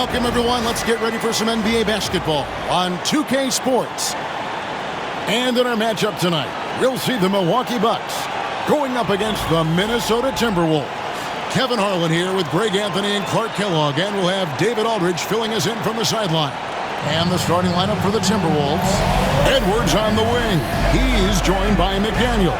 Welcome, everyone. Let's get ready for some NBA basketball on 2K Sports. And in our matchup tonight, we'll see the Milwaukee Bucks going up against the Minnesota Timberwolves. Kevin Harlan here with Greg Anthony and Clark Kellogg, and we'll have David Aldridge filling us in from the sideline. And the starting lineup for the Timberwolves. Edwards on the wing. He's joined by McDaniel.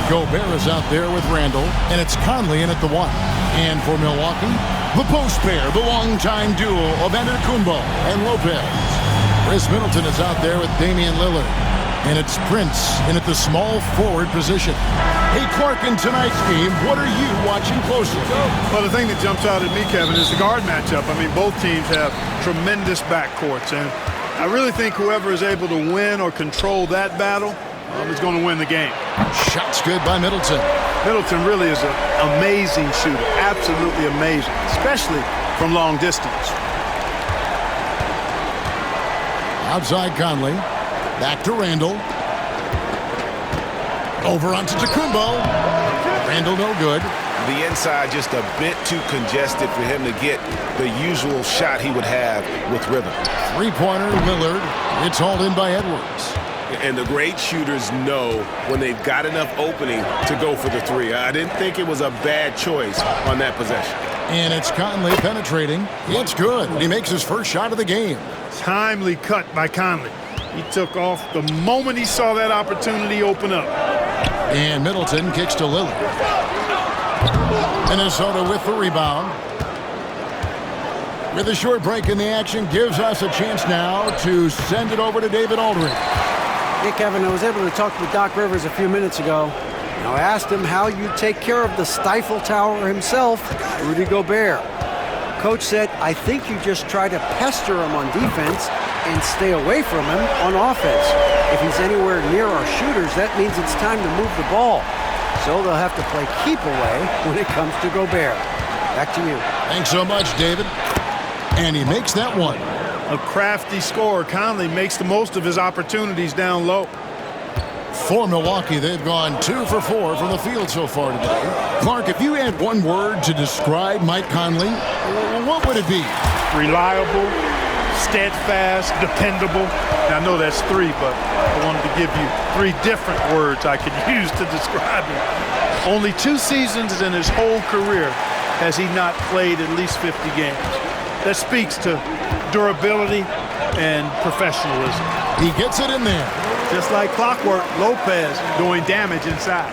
Gobert is out there with Randall, and it's Conley in at the 1. And for Milwaukee, the post pair, the longtime duo of Antetokounmpo and Lopez. Chris Middleton is out there with Damian Lillard. And it's Prince in at the small forward position. Hey, Clark, in tonight's game, what are you watching closely? Well, the thing that jumps out at me, Kevin, is the guard matchup. I mean, both teams have tremendous backcourts, and I really think whoever is able to win or control that battle is going to win the game. Shot's good by Middleton. Middleton really is an amazing shooter, absolutely amazing, especially from long distance. Outside Conley. Back to Randall. Over onto Antetokounmpo. Randall no good. The inside just a bit too congested for him to get the usual shot he would have with rhythm. Three-pointer, Lillard. It's hauled in by Edwards. And the great shooters know when they've got enough opening to go for the three. I didn't think it was a bad choice on that possession. And it's Conley penetrating. It's good. He makes his first shot of the game. Timely cut by Conley. He took off the moment he saw that opportunity open up. And Middleton kicks to Lillard. Minnesota with the rebound. With a short break in the action, gives us a chance now to send it over to David Aldridge. Hey, Kevin, I was able to talk with Doc Rivers a few minutes ago. I asked him how you take care of the Stifle Tower himself, Rudy Gobert. Coach said, I think you just try to pester him on defense and stay away from him on offense. If he's anywhere near our shooters, that means it's time to move the ball. So they'll have to play keep away when it comes to Gobert. Back to you. Thanks so much, David. And he makes that one. A crafty scorer. Conley makes the most of his opportunities down low. For Milwaukee, they've gone 2 for 4 from the field so far today. Clark, if you had one word to describe Mike Conley, what would it be? Reliable, steadfast, dependable. Now, I know that's 3, but I wanted to give you 3 different words I could use to describe him. Only 2 seasons in his whole career has he not played at least 50 games. That speaks to durability and professionalism. He gets it in there. Just like clockwork, Lopez doing damage inside.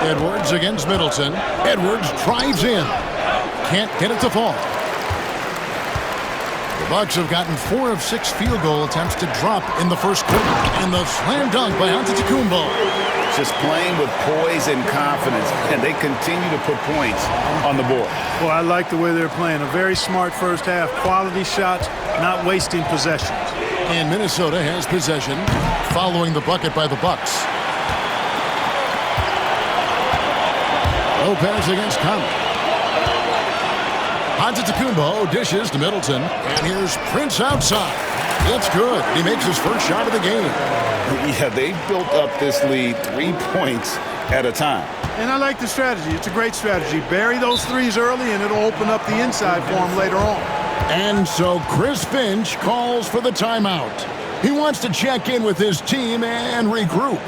Edwards against Middleton. Edwards drives in. Can't get it to fall. The Bucks have gotten 4 of 6 field goal attempts to drop in the first quarter. And the slam dunk by Antetokounmpo. Just playing with poise and confidence, and they continue to put points on the board. Well, I like the way they're playing. A very smart first half. Quality shots, not wasting possessions. And Minnesota has possession following the bucket by the Bucks. Lopez against Conley. Antetokounmpo dishes to Middleton. And here's Prince outside. It's good. He makes his first shot of the game. Yeah, they built up this lead 3 points at a time. And I like the strategy. It's a great strategy. Bury those threes early, and it'll open up the inside for him later on. And so Chris Finch calls for the timeout. He wants to check in with his team and regroup.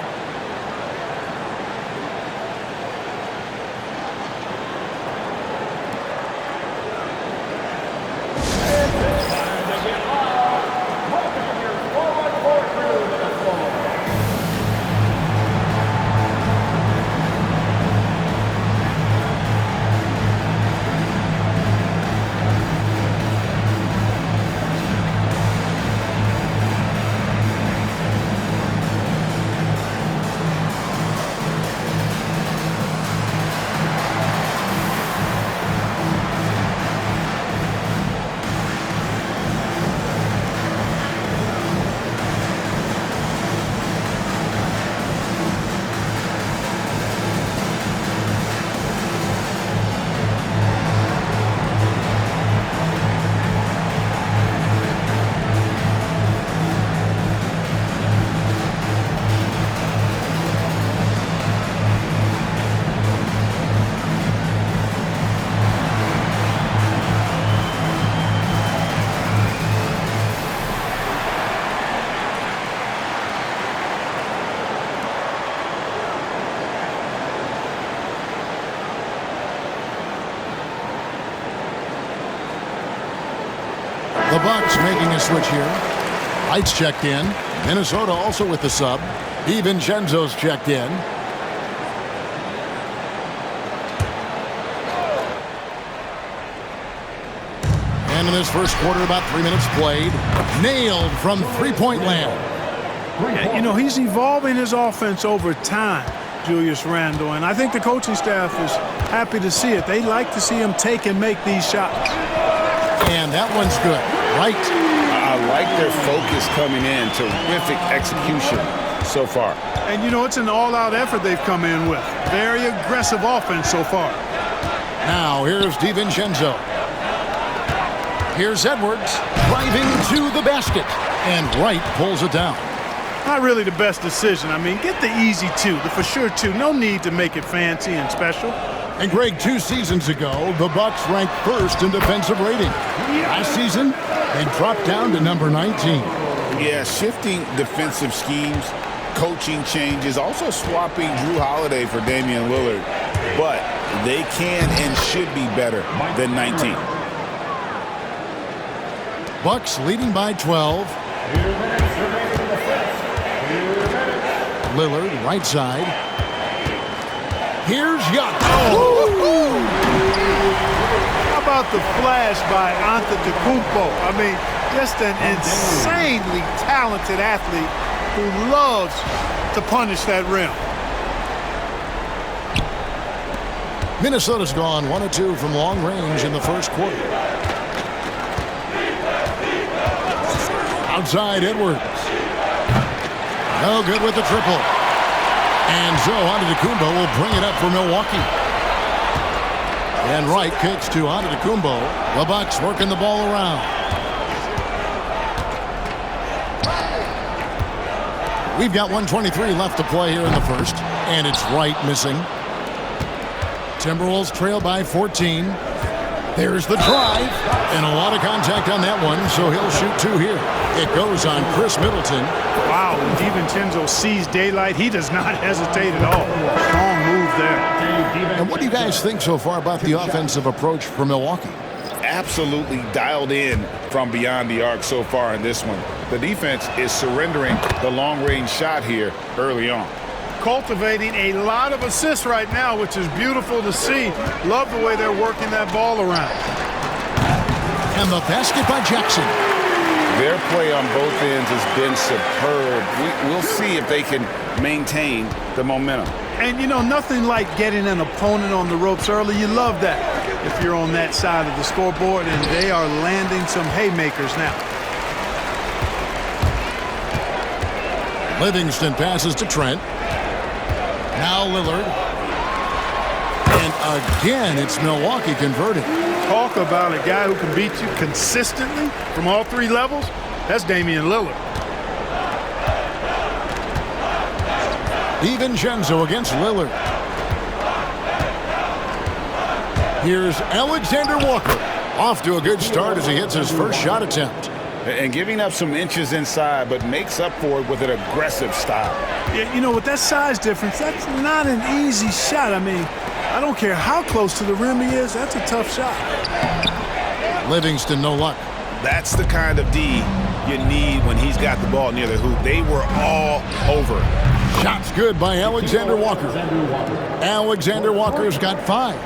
The Bucks making a switch here. Lights checked in. Minnesota also with the sub. DiVincenzo's checked in. And in this first quarter, about 3 minutes played. Nailed from three-point land. Yeah, you know, he's evolving his offense over time, Julius Randle, and I think the coaching staff is happy to see it. They like to see him take and make these shots. And that one's good. Right. I like their focus coming in. Terrific execution so far. And, you know, it's an all-out effort they've come in with. Very aggressive offense so far. Now, here's DiVincenzo. Here's Edwards driving to the basket. And Wright pulls it down. Not really the best decision. I mean, get the easy two, the for sure two. No need to make it fancy and special. And Greg, 2 seasons ago, the Bucks ranked first in defensive rating. Last season, they dropped down to number 19. Yeah, shifting defensive schemes, coaching changes, also swapping Drew Holiday for Damian Lillard. But they can and should be better than 19. Bucks leading by 12. Lillard, right side. Here's Young. Oh. How about the flash by Antetokounmpo? I mean, just an insanely talented athlete who loves to punish that rim. Minnesota's gone 1 of 2 from long range in the first quarter. Outside Edwards. No good with the triple. And so Antetokounmpo will bring it up for Milwaukee. And Wright kicks to Antetokounmpo. The Bucks working the ball around. We've got 1:23 left to play here in the first. And it's Wright missing. Timberwolves trail by 14. There's the drive. And a lot of contact on that one, so he'll shoot 2 here. It goes on Chris Middleton. Wow, when DiVincenzo sees daylight, he does not hesitate at all. Strong move there. And what do you guys think so far about the offensive approach for Milwaukee? Absolutely dialed in from beyond the arc so far in this one. The defense is surrendering the long-range shot here early on. Cultivating a lot of assists right now, which is beautiful to see. Love the way they're working that ball around. And the basket by Jackson. Their play on both ends has been superb. We'll see if they can maintain the momentum. And, you know, nothing like getting an opponent on the ropes early. You love that if you're on that side of the scoreboard, and they are landing some haymakers now. Livingston passes to Trent. Now Lillard. And again, it's Milwaukee converting. Talk about a guy who can beat you consistently from all 3 levels. That's Damian Lillard. DiVincenzo against Lillard. Here's Alexander Walker. Off to a good start as he hits his first shot attempt. And giving up some inches inside, but makes up for it with an aggressive style. Yeah, you know, with that size difference, that's not an easy shot. I mean, I don't care how close to the rim he is, that's a tough shot. Livingston, no luck. That's the kind of D you need when he's got the ball near the hoop. They were all over. Shots good by Alexander Walker. Alexander Walker's got 5.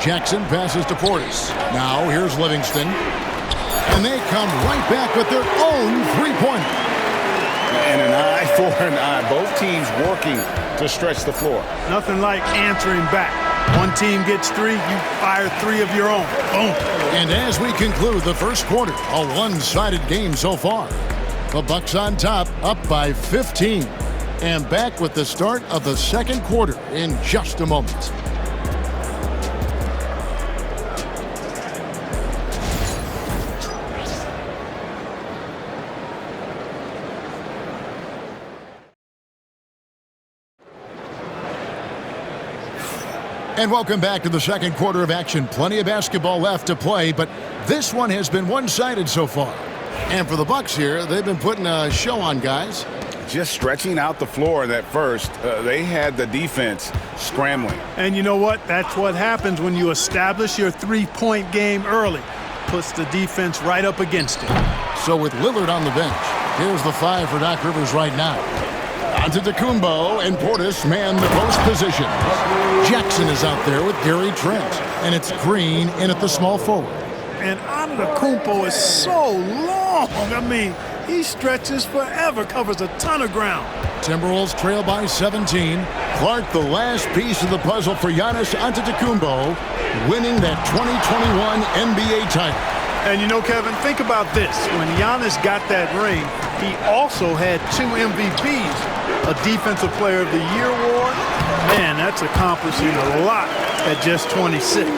Jackson passes to Portis. Now here's Livingston. And they come right back with their own 3-pointer. And an eye for an eye. Both teams working to stretch the floor. Nothing like answering back. One team gets 3, you fire 3 of your own. Boom. And as we conclude the first quarter, a one-sided game so far. The Bucks on top, up by 15. And back with the start of the second quarter in just a moment. And welcome back to the second quarter of action. Plenty of basketball left to play, but this one has been one-sided so far. And for the Bucks here, they've been putting a show on, guys. Just stretching out the floor in that first. They had the defense scrambling. And you know what? That's what happens when you establish your 3-point game early. puts the defense right up against it. So with Lillard on the bench, here's the 5 for Doc Rivers right now. Antetokounmpo and Portis man the post position. Jackson is out there with Gary Trent, and it's Green in at the small forward. And Antetokounmpo is so long. I mean, he stretches forever, covers a ton of ground. Timberwolves trail by 17. Clark, the last piece of the puzzle for Giannis Antetokounmpo, winning that 2021 NBA title. And you know, Kevin, think about this. When Giannis got that ring, he also had 2 MVPs, a Defensive Player of the Year award. Man, that's accomplishing a lot at just 26.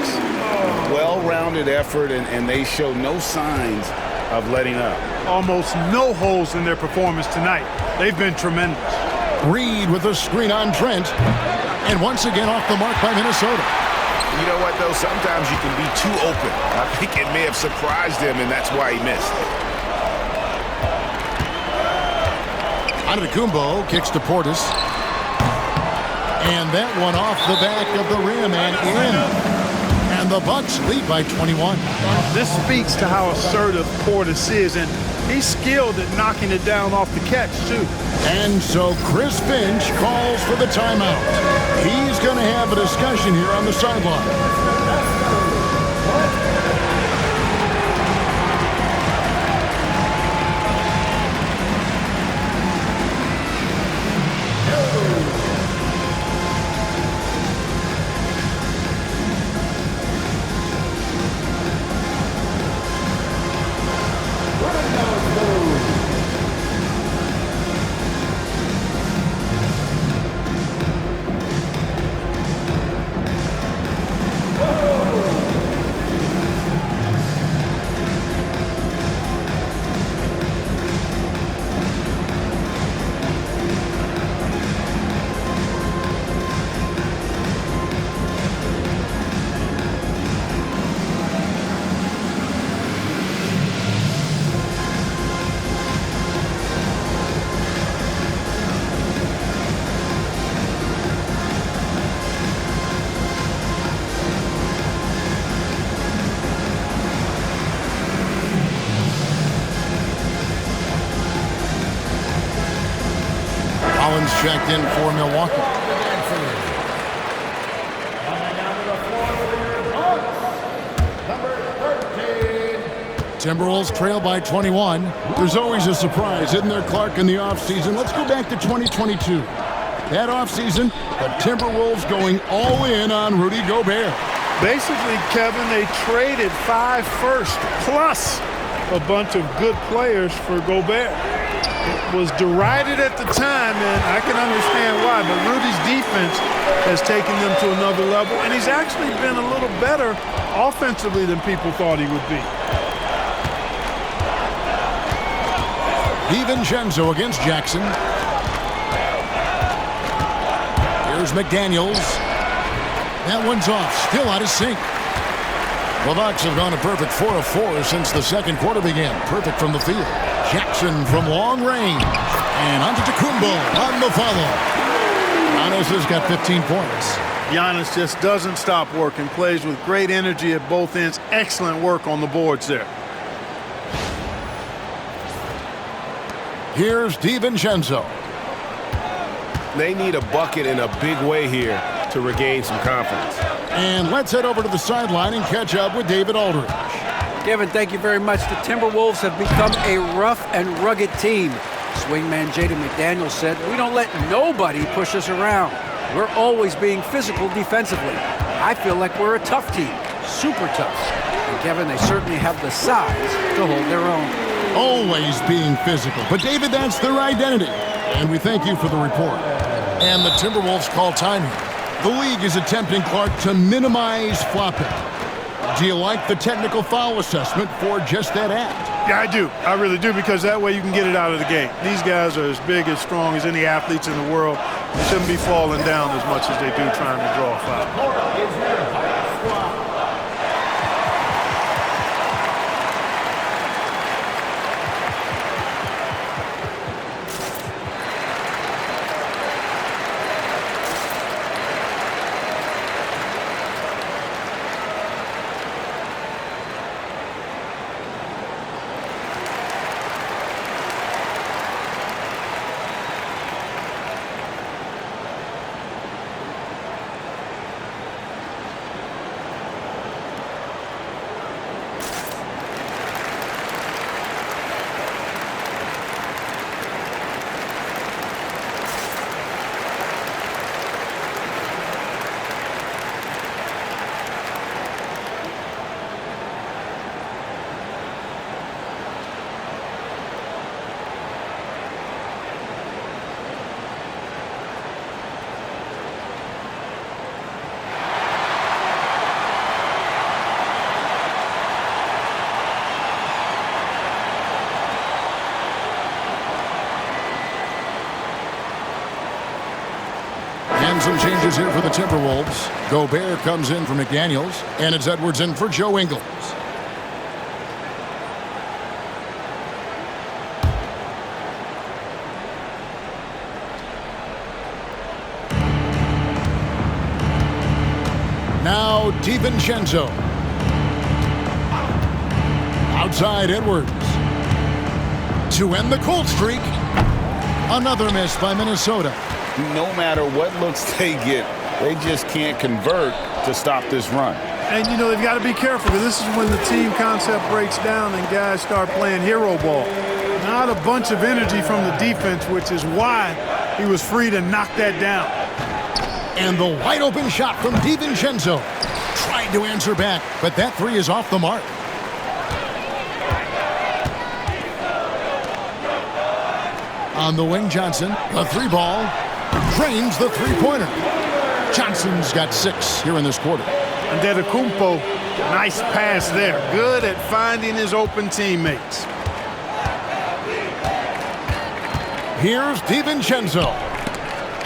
Well-rounded effort, and they show no signs of letting up. Almost no holes in their performance tonight. They've been tremendous. Reed with a screen on Trent. And once again off the mark by Minnesota. You know what, though? Sometimes you can be too open. I think it may have surprised him, and that's why he missed. Antetokounmpo kicks to Portis. And that one off the back of the rim and in. And the Bucks lead by 21. This speaks to how assertive Portis is, and he's skilled at knocking it down off the catch, too. And so Chris Finch calls for the timeout. He's going to have a discussion here on the sideline. Collins checked in for Milwaukee. Timberwolves trail by 21. There's always a surprise, isn't there, Clark, in the offseason? Let's go back to 2022. That offseason, the Timberwolves going all in on Rudy Gobert. Basically, Kevin, they traded 5 firsts plus a bunch of good players for Gobert. It was derided at the time, and I can understand why, but Rudy's defense has taken them to another level, and he's actually been a little better offensively than people thought he would be. DiVincenzo against Jackson. Here's McDaniels. That one's off, still out of sync. The Bucks have gone a perfect 4 of 4 since the second quarter began. Perfect from the field. Jackson from long range. And Antetokounmpo on the follow. Giannis has got 15 points. Giannis just doesn't stop working, plays with great energy at both ends. Excellent work on the boards there. Here's DiVincenzo. They need a bucket in a big way here to regain some confidence. And let's head over to the sideline and catch up with David Aldridge. Kevin, thank you very much. The Timberwolves have become a rough and rugged team. Swingman Jaden McDaniels said, "We don't let nobody push us around. We're always being physical defensively. I feel like we're a tough team, super tough." And Kevin, they certainly have the size to hold their own. Always being physical. But David, that's their identity. And we thank you for the report. And the Timberwolves call time here. The league is attempting, Clark, to minimize flopping. Do you like the technical foul assessment for just that act? Yeah, I do. I really do, because that way you can get it out of the game. These guys are as big, as strong as any athletes in the world. They shouldn't be falling down as much as they do trying to draw a foul. And some changes here for the Timberwolves. Gobert comes in for McDaniels, and it's Edwards in for Joe Ingles. Now DiVincenzo. Outside Edwards. To end the cold streak. Another miss by Minnesota. No matter what looks they get, they just can't convert to stop this run. And, you know, they've got to be careful because this is when the team concept breaks down and guys start playing hero ball. Not a bunch of energy from the defense, which is why he was free to knock that down. And the wide open shot from DiVincenzo. Tried to answer back, but that three is off the mark. On the wing, Johnson, the three ball, drains the three-pointer. Johnson's got 6 here in this quarter. And Antetokounmpo, nice pass there. Good at finding his open teammates. Here's DiVincenzo.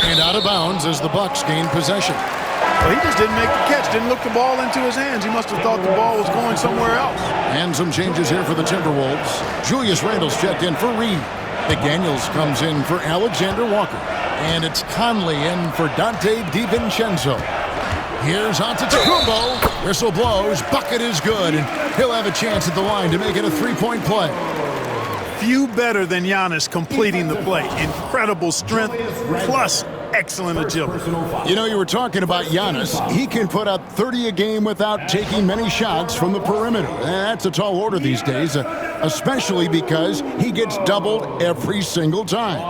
And out of bounds as the Bucks gain possession. Well, he just didn't make the catch, didn't look the ball into his hands. He must have thought the ball was going somewhere else. And some changes here for the Timberwolves. Julius Randle's checked in for Reed. McDaniels comes in for Alexander Walker. And it's Conley in for Dante DiVincenzo. Here's Antetokounmpo. Whistle blows. Bucket is good. And he'll have a chance at the line to make it a three-point play. Few better than Giannis completing the play. Incredible strength plus excellent agility. You know, you were talking about Giannis. He can put up 30 a game without taking many shots from the perimeter. That's a tall order these days, especially because he gets doubled every single time.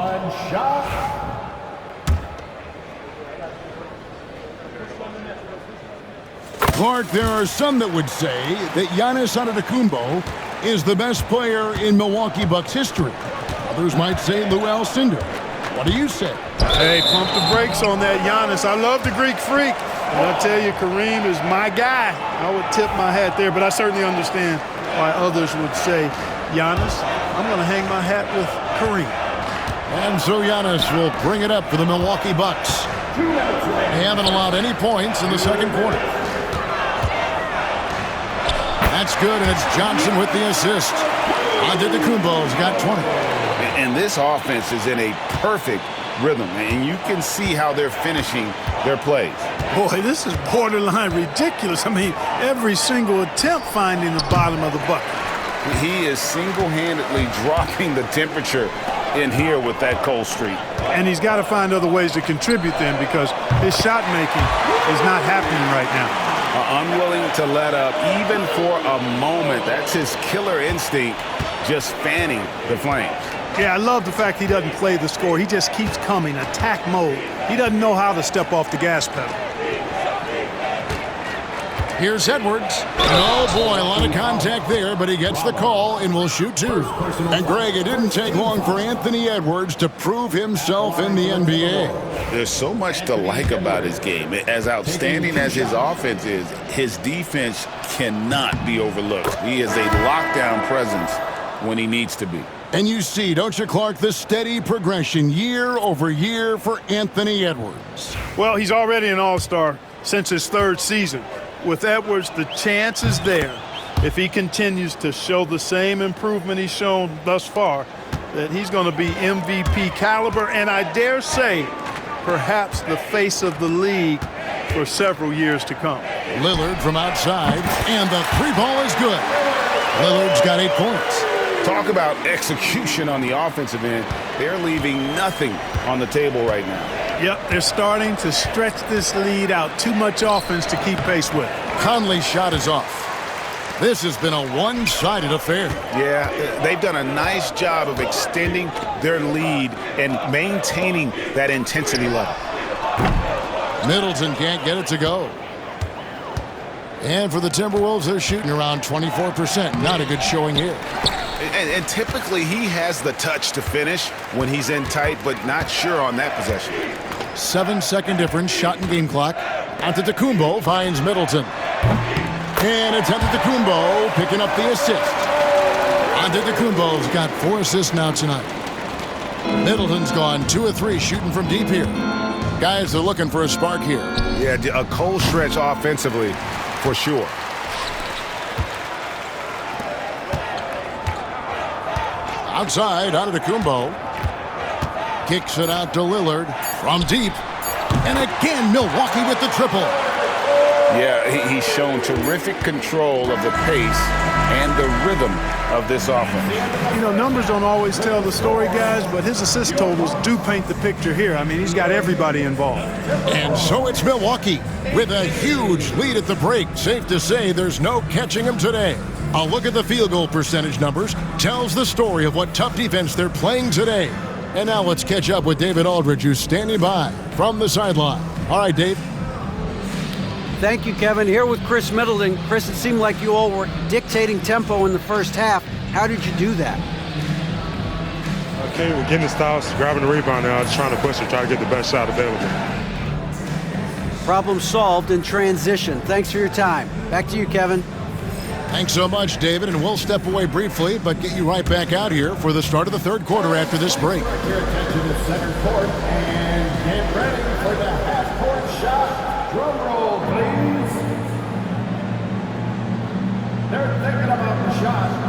Clark, there are some that would say that Giannis Antetokounmpo is the best player in Milwaukee Bucks history. Others might say Lou Alcindor. What do you say? Hey, pump the brakes on that, Giannis. I love the Greek Freak. And I tell you, Kareem is my guy. I would tip my hat there, but I certainly understand why others would say, Giannis, I'm going to hang my hat with Kareem. And so Giannis will bring it up for the Milwaukee Bucks. They haven't allowed any points in the second quarter. That's good, and it's Johnson with the assist. Antetokounmpo's got 20. And this offense is in a perfect rhythm, and you can see how they're finishing their plays. Boy, this is borderline ridiculous. I mean, every single attempt finding the bottom of the bucket. He is single-handedly dropping the temperature in here with that cold streak. And he's got to find other ways to contribute then because his shot making is not happening right now. Unwilling to let up even for a moment. That's his killer instinct, just fanning the flames. Yeah, I love the fact he doesn't play the score. He just keeps coming, attack mode. He doesn't know how to step off the gas pedal. Here's Edwards. Oh, boy, a lot of contact there, but he gets the call and will shoot 2. And, Greg, it didn't take long for Anthony Edwards to prove himself in the NBA. There's so much to like about his game. As outstanding as his offense is, his defense cannot be overlooked. He is a lockdown presence when he needs to be. And you see, don't you, Clark, the steady progression year over year for Anthony Edwards. Well, he's already an all-star since his 3rd season. With Edwards, the chance is there, if he continues to show the same improvement he's shown thus far, that he's going to be MVP caliber, and I dare say, perhaps the face of the league for several years to come. Lillard from outside, and the 3-ball is good. Lillard's got 8 points. Talk about execution on the offensive end. They're leaving nothing on the table right now. Yep, they're starting to stretch this lead out. Too much offense to keep pace with. Conley's shot is off. This has been a one-sided affair. Yeah, they've done a nice job of extending their lead and maintaining that intensity level. Middleton can't get it to go. And for the Timberwolves, they're shooting around 24%. Not a good showing here. And typically he has the touch to finish when he's in tight, but not sure on that possession. 7-second difference, shot and game clock. Antetokounmpo finds Middleton. And it's Antetokounmpo picking up the assist. Antetokounmpo's got 4 assists now tonight. Middleton's gone 2 of 3 shooting from deep here. Guys, they're looking for a spark here. Yeah, a cold stretch offensively, for sure. Outside, Antetokounmpo. Kicks it out to Lillard from deep. And again, Milwaukee with the triple. Yeah, he's shown terrific control of the pace and the rhythm of this offense. You know, numbers don't always tell the story, guys, but his assist totals do paint the picture here. I mean, he's got everybody involved. And so it's Milwaukee with a huge lead at the break. Safe to say there's no catching him today. A look at the field goal percentage numbers tells the story of what tough defense they're playing today. And now let's catch up with David Aldridge, who's standing by from the sideline. All right, Dave. Thank you, Kevin. Here with Chris Middleton. Chris, it seemed like you all were dictating tempo in the first half. How did you do that? Okay, we're getting the styles, grabbing the rebound now, just trying to push it, try to get the best shot available. Problem solved in transition. Thanks for your time. Back to you, Kevin. Thanks so much, David, and we'll step away briefly, but get you right back out here for the start of the third quarter after this break. Your attention to center court and get ready for the half-court shot. Drum roll, please. They're thinking about the shot.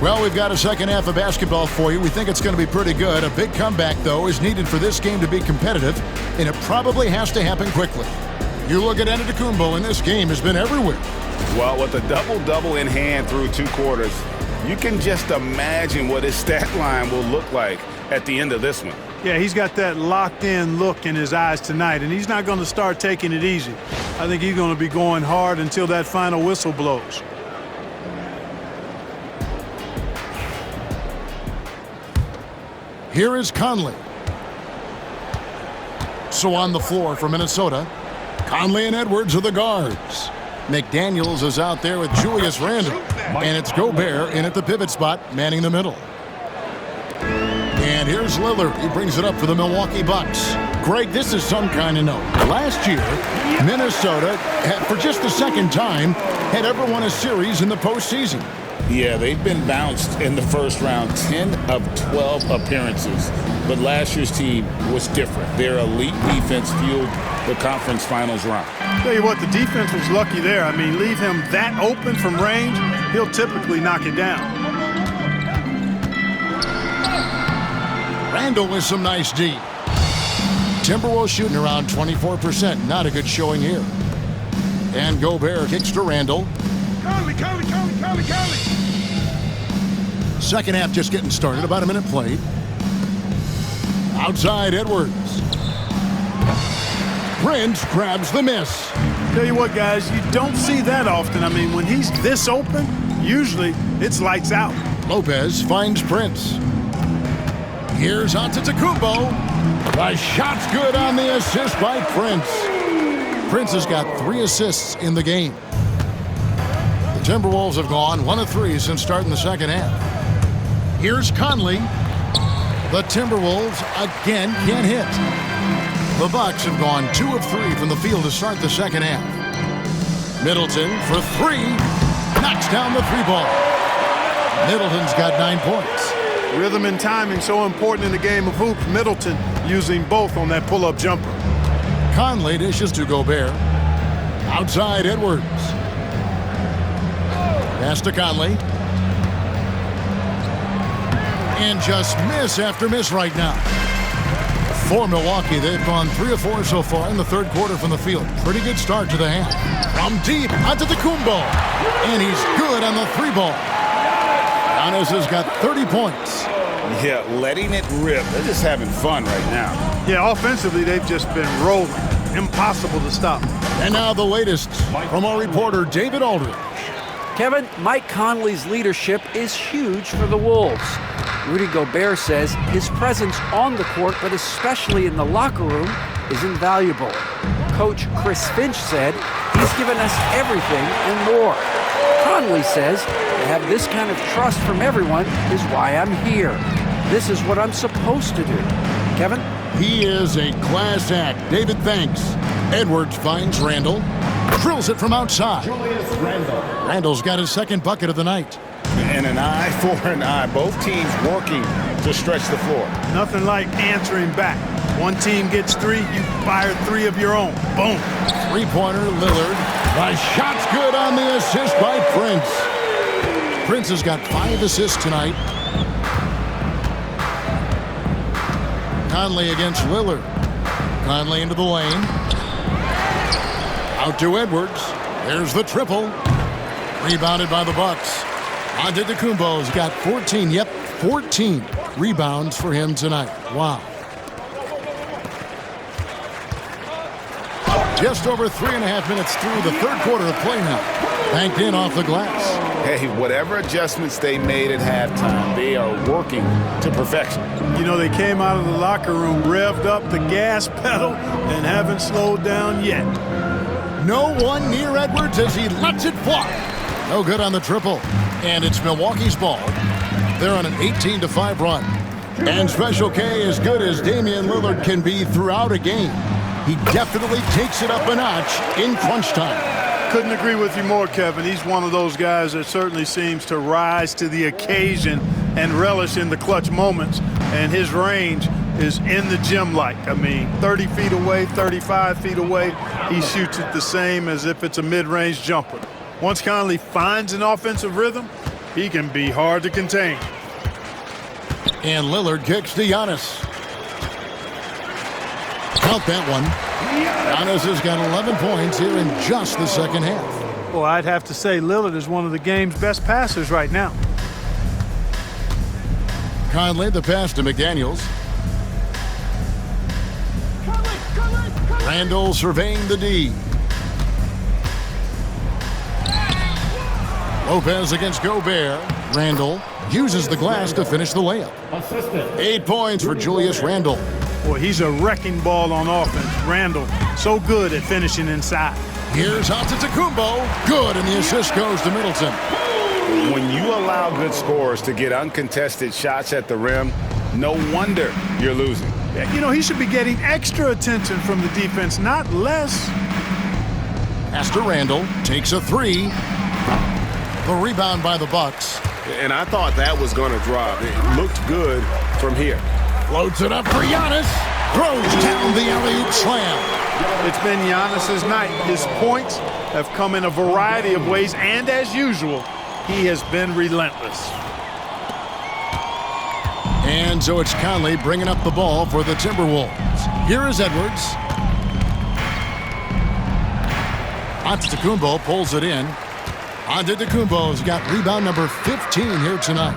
Well, we've got a second half of basketball for you. We think it's going to be pretty good. A big comeback, though, is needed for this game to be competitive, and it probably has to happen quickly. You look at Antetokounmpo, and this game has been everywhere. Well, with a double-double in hand through 2 quarters, you can just imagine what his stat line will look like at the end of this one. Yeah, he's got that locked-in look in his eyes tonight, and he's not going to start taking it easy. I think he's going to be going hard until that final whistle blows. Here is Conley. So on the floor for Minnesota, Conley and Edwards are the guards. McDaniels is out there with Julius Randle. And it's Gobert in at the pivot spot, manning the middle. And here's Lillard. He brings it up for the Milwaukee Bucks. Greg, this is some kind of note. Last year, Minnesota, for just the second time, had ever won a series in the postseason. Yeah, they've been bounced in the first round, 10 of 12 appearances. But last year's team was different. Their elite defense fueled the conference finals run. Tell you what, the defense was lucky there. I mean, leave him that open from range, he'll typically knock it down. Randle with some nice D. Timberwolves shooting around 24%. Not a good showing here. And Gobert kicks to Randle. Conley. Second half just getting started. About a minute played. Outside Edwards. Prince grabs the miss. Tell you what, guys, you don't see that often. I mean, when he's this open, usually it's lights out. Lopez finds Prince. Here's Antetokounmpo. The shot's good on the assist by Prince. Prince has got 3 assists in the game. The Timberwolves have gone 1 of 3 since starting the second half. Here's Conley. The Timberwolves again can't hit. The Bucks have gone 2 of 3 from the field to start the second half. Middleton for 3. Knocks down the 3-ball. Middleton's got 9 points. Rhythm and timing so important in the game of hoops. Middleton using both on that pull-up jumper. Conley dishes to Gobert. Outside Edwards. Pass to Conley. And just miss after miss right now. For Milwaukee, they've gone 3 of 4 so far in the third quarter from the field. Pretty good start to the half. From deep, onto the Kumbo. And he's good on the 3-ball. Giannis has got 30 points. Yeah, letting it rip. They're just having fun right now. Yeah, offensively, they've just been rolling. Impossible to stop. And now the latest from our reporter, David Aldridge. Kevin, Mike Conley's leadership is huge for the Wolves. Rudy Gobert says his presence on the court, but especially in the locker room, is invaluable. Coach Chris Finch said he's given us everything and more. Conley says to have this kind of trust from everyone is why I'm here. This is what I'm supposed to do. Kevin? He is a class act. David, thanks. Edwards finds Randall. Drills it from outside. Julius Randle. Randall's got his second bucket of the night. And an eye for an eye. Both teams working to stretch the floor. Nothing like answering back. One team gets 3, you fire 3 of your own. Boom. Three-pointer, Lillard. The shot's good on the assist by Prince. Prince has got 5 assists tonight. Conley against Lillard. Conley into the lane. Out to Edwards. There's the triple. Rebounded by the Bucks. Antetokounmpo's got 14. Yep, 14 rebounds for him tonight. Wow. Just over 3.5 minutes through the third quarter of play now. Banked in off the glass. Hey, whatever adjustments they made at halftime, they are working to perfection. You know, they came out of the locker room, revved up the gas pedal, and haven't slowed down yet. No one near Edwards as he lets it fly. No good on the triple. And it's Milwaukee's ball. They're on an 18-5 run. And Special K, as good as Damian Lillard can be throughout a game, he definitely takes it up a notch in crunch time. Couldn't agree with you more, Kevin. He's one of those guys that certainly seems to rise to the occasion and relish in the clutch moments. And his range is in the gym-like. I mean, 30 feet away, 35 feet away, he shoots it the same as if it's a mid-range jumper. Once Conley finds an offensive rhythm, he can be hard to contain. And Lillard kicks to Giannis. Count that one. Giannis has got 11 points here in just the second half. Well, I'd have to say Lillard is one of the game's best passers right now. Conley, the pass to McDaniels. Randall surveying the D. Lopez against Gobert. Randall uses the glass to finish the layup. 8 points for Julius Randle. Boy, he's a wrecking ball on offense. Randall, so good at finishing inside. Here's Antetokounmpo. Good, and the assist goes to Middleton. When you allow good scorers to get uncontested shots at the rim, no wonder you're losing. You know, he should be getting extra attention from the defense, not less. Pass to Randall. Takes a 3. The rebound by the Bucks. And I thought that was going to drop. It looked good from here. Floats it up for Giannis. Throws down the alley-oop slam. It's been Giannis's night. His points have come in a variety of ways, and as usual, he has been relentless. And so it's Conley bringing up the ball for the Timberwolves. Here is Edwards. Antetokounmpo pulls it in. Antetokounmpo's got rebound number 15 here tonight.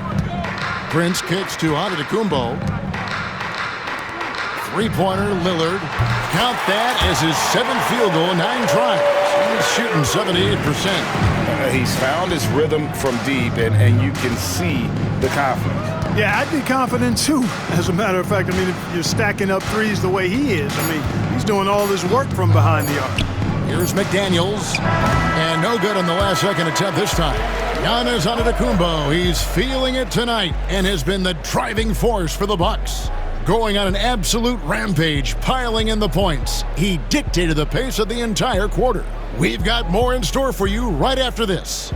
Prince kicks to Antetokounmpo. Three-pointer, Lillard. Count that as his 7th field goal, 9 tries. He's shooting 78%. He's found his rhythm from deep, and you can see the confidence. Yeah, I'd be confident too. As a matter of fact, I mean, if you're stacking up threes the way he is, I mean, he's doing all this work from behind the arc. Here's McDaniels. And no good on the last second attempt this time. Giannis Antetokounmpo, he's feeling it tonight and has been the driving force for the Bucks. Going on an absolute rampage, piling in the points. He dictated the pace of the entire quarter. We've got more in store for you right after this.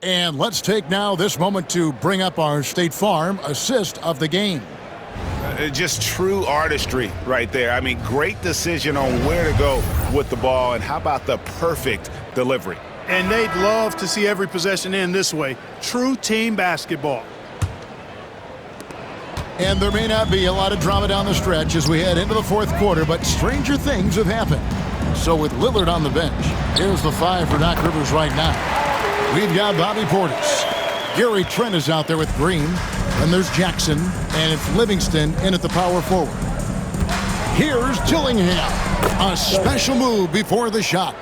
And let's take now this moment to bring up our State Farm assist of the game. Just true artistry right there. I mean, great decision on where to go with the ball, and how about the perfect delivery? And they'd love to see every possession end this way. True team basketball. And there may not be a lot of drama down the stretch as we head into the fourth quarter, but stranger things have happened. So with Lillard on the bench, here's the 5 for Doc Rivers right now. We've got Bobby Portis. Gary Trent is out there with Green. And there's Jackson, and it's Livingston in at the power forward. Here's Dillingham. A special move before the shot.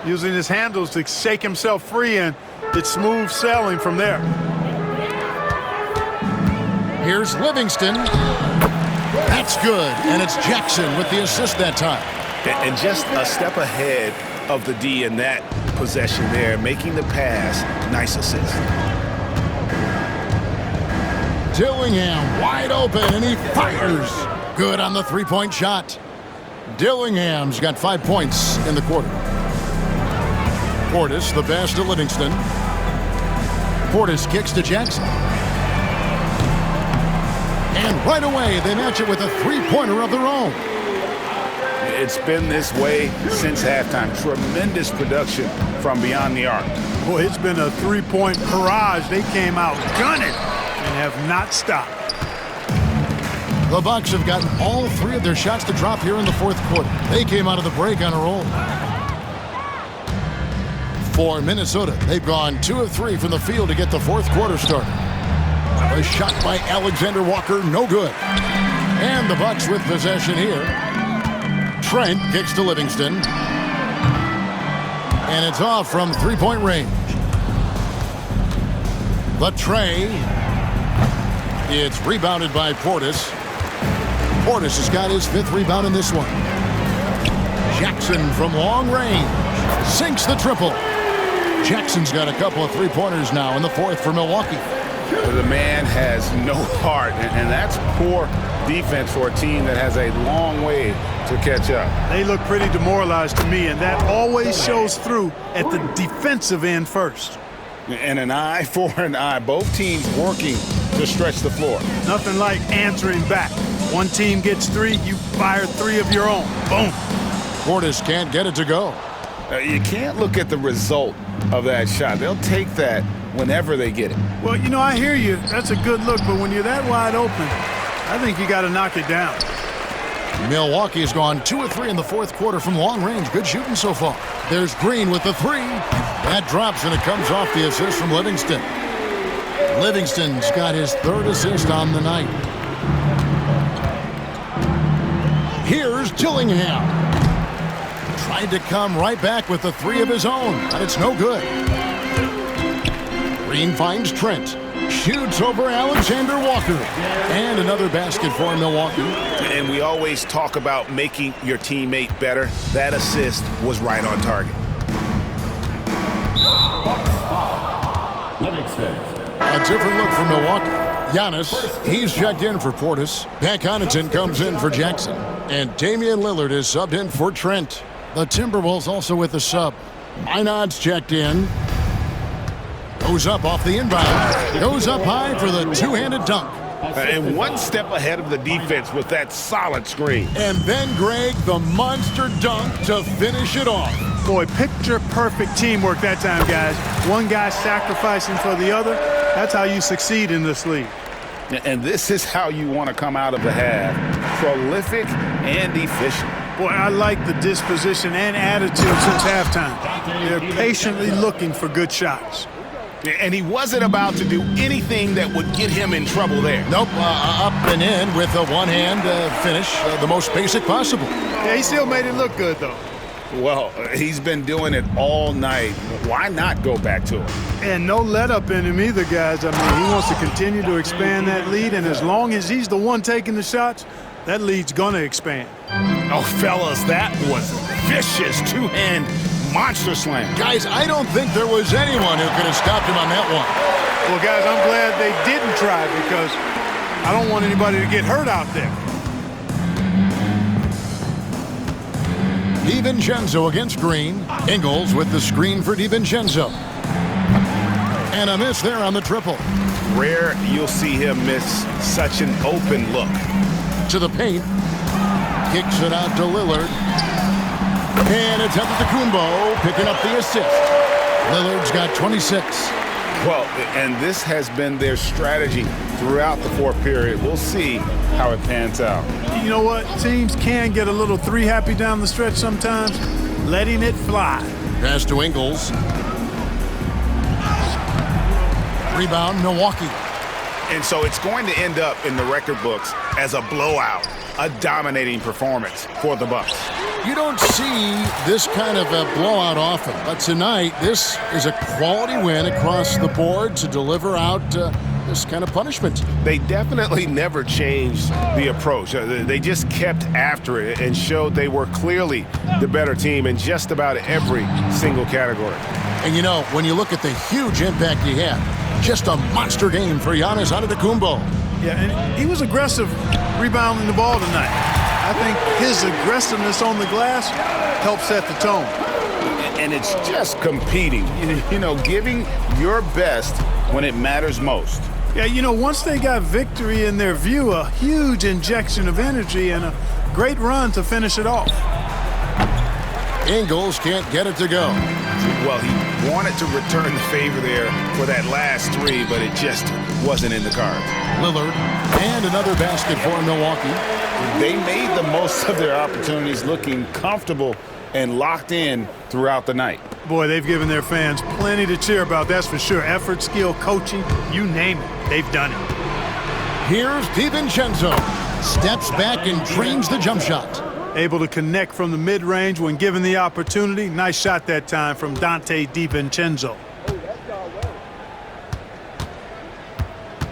Using his handles to shake himself free, and it's smooth sailing from there. Here's Livingston. That's good, and it's Jackson with the assist that time. And just a step ahead of the D in that possession there, making the pass. Nice assist. Dillingham wide open, and he fires. Good on the three-point shot. Dillingham's got 5 points in the quarter. Portis, the pass to Livingston. Portis kicks to Jackson. And right away, they match it with a three-pointer of their own. It's been this way since halftime. Tremendous production from beyond the arc. Boy, it's been a three-point barrage. They came out gunning and have not stopped. The Bucks have gotten all 3 of their shots to drop here in the fourth quarter. They came out of the break on a roll. For Minnesota, they've gone 2 of 3 from the field to get the fourth quarter started. A shot by Alexander Walker, no good. And the Bucks with possession here. Trent kicks to Livingston. And it's off from three-point range. The tray. It's rebounded by Portis. Portis has got his 5th rebound in this one. Jackson from long range sinks the triple. Jackson's got a couple of three-pointers now in the fourth for Milwaukee. The man has no heart, and that's poor defense for a team that has a long way to catch up. They look pretty demoralized to me, and that always shows through at the defensive end first. And an eye for an eye. Both teams working to stretch the floor. Nothing like answering back. One team gets 3, you fire 3 of your own. Boom. Portis can't get it to go. You can't look at the result of that shot. They'll take that whenever they get it. Well, you know, I hear you. That's a good look, but when you're that wide open, I think you got to knock it down. Milwaukee has gone 2 of 3 in the fourth quarter from long range. Good shooting so far. There's Green with the 3. That drops, and it comes off the assist from Livingston. Livingston's got his 3rd assist on the night. Here's Dillingham. Tried to come right back with the 3 of his own, but it's no good. Green finds Trent. Shoots over Alexander Walker. And another basket for Milwaukee. And we always talk about making your teammate better. That assist was right on target. A different look for Milwaukee. Giannis, he's checked in for Portis. Pat Connaughton comes in for Jackson. And Damian Lillard is subbed in for Trent. The Timberwolves also with the sub. Minod's checked in. Goes up off the inbound. Goes up high for the two-handed dunk. And one step ahead of the defense with that solid screen. And then Greg, the monster dunk to finish it off. Boy, picture-perfect teamwork that time, guys. One guy sacrificing for the other. That's how you succeed in this league. And this is how you want to come out of the half. Prolific and efficient. Boy, I like the disposition and attitude since halftime. They're patiently looking for good shots. And he wasn't about to do anything that would get him in trouble there. Nope, up and in with a one-hand finish, the most basic possible. Yeah, he still made it look good, though. Well, he's been doing it all night. Why not go back to him? And no let-up in him either, guys. I mean, he wants to continue to expand that lead, and as long as he's the one taking the shots, that lead's going to expand. Oh, fellas, that was vicious two-hand monster slam. Guys, I don't think there was anyone who could have stopped him on that one. Well, guys, I'm glad they didn't try because I don't want anybody to get hurt out there. DiVincenzo against Green. Ingles with the screen for DiVincenzo. And a miss there on the triple. Rare you'll see him miss such an open look. To the paint. Kicks it out to Lillard. And it's Antetokounmpo picking up the assist. Lillard's got 26. Well, and this has been their strategy throughout the fourth period. We'll see how it pans out. You know what? Teams can get a little three happy down the stretch sometimes. Letting it fly. Pass to Ingles. Rebound, Milwaukee. And so it's going to end up in the record books as a blowout, a dominating performance for the Bucks. You don't see this kind of a blowout often, but tonight this is a quality win across the board to deliver out this kind of punishment. They definitely never changed the approach. They just kept after it and showed they were clearly the better team in just about every single category. And you know, when you look at the huge impact he had, just a monster game for Giannis Antetokounmpo. Yeah, and he was aggressive rebounding the ball tonight. I think his aggressiveness on the glass helped set the tone. And it's just competing, you know, giving your best when it matters most. Yeah, you know, once they got victory in their view, a huge injection of energy and a great run to finish it off. Ingles can't get it to go. Well, he wanted to return the favor there for that last three, but it just wasn't in the cards. Lillard, and another basket for Milwaukee. They made the most of their opportunities, looking comfortable and locked in throughout the night. Boy, they've given their fans plenty to cheer about, that's for sure. Effort, skill, coaching, you name it, they've done it. Here's DiVincenzo. Steps back and drains the jump shot. Able to connect from the mid-range when given the opportunity. Nice shot that time from Dante DiVincenzo.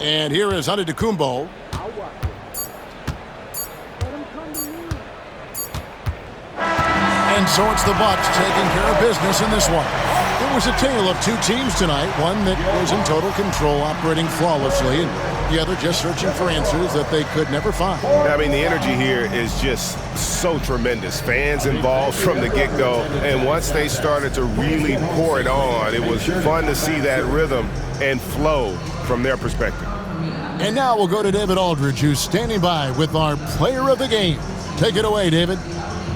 And here is Antetokounmpo. And so it's the Bucks taking care of business in this one. It was a tale of two teams tonight, one that was in total control, operating flawlessly, and the other just searching for answers that they could never find. I mean, the energy here is just so tremendous. Fans involved from the get-go, and once they started to really pour it on, it was fun to see that rhythm and flow from their perspective. And now we'll go to David Aldridge, who's standing by with our player of the game. Take it away, David.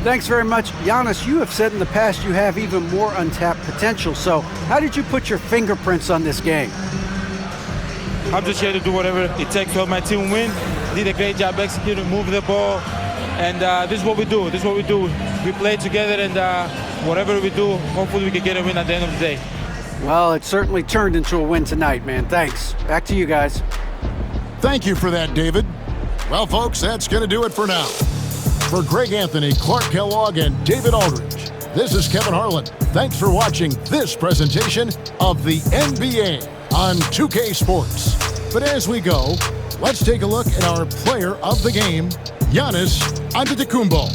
Thanks very much. Giannis, you have said in the past you have even more untapped potential. So how did you put your fingerprints on this game? I'm just here to do whatever it takes to help my team win. Did a great job executing, moving the ball. And this is what we do. This is what we do. We play together, and whatever we do, hopefully we can get a win at the end of the day. Well, it certainly turned into a win tonight, man. Thanks. Back to you guys. Thank you for that, David. Well, folks, that's going to do it for now. For Greg Anthony, Clark Kellogg, and David Aldridge, this is Kevin Harlan. Thanks for watching this presentation of the NBA on 2K Sports. But as we go, let's take a look at our player of the game, Giannis Antetokounmpo.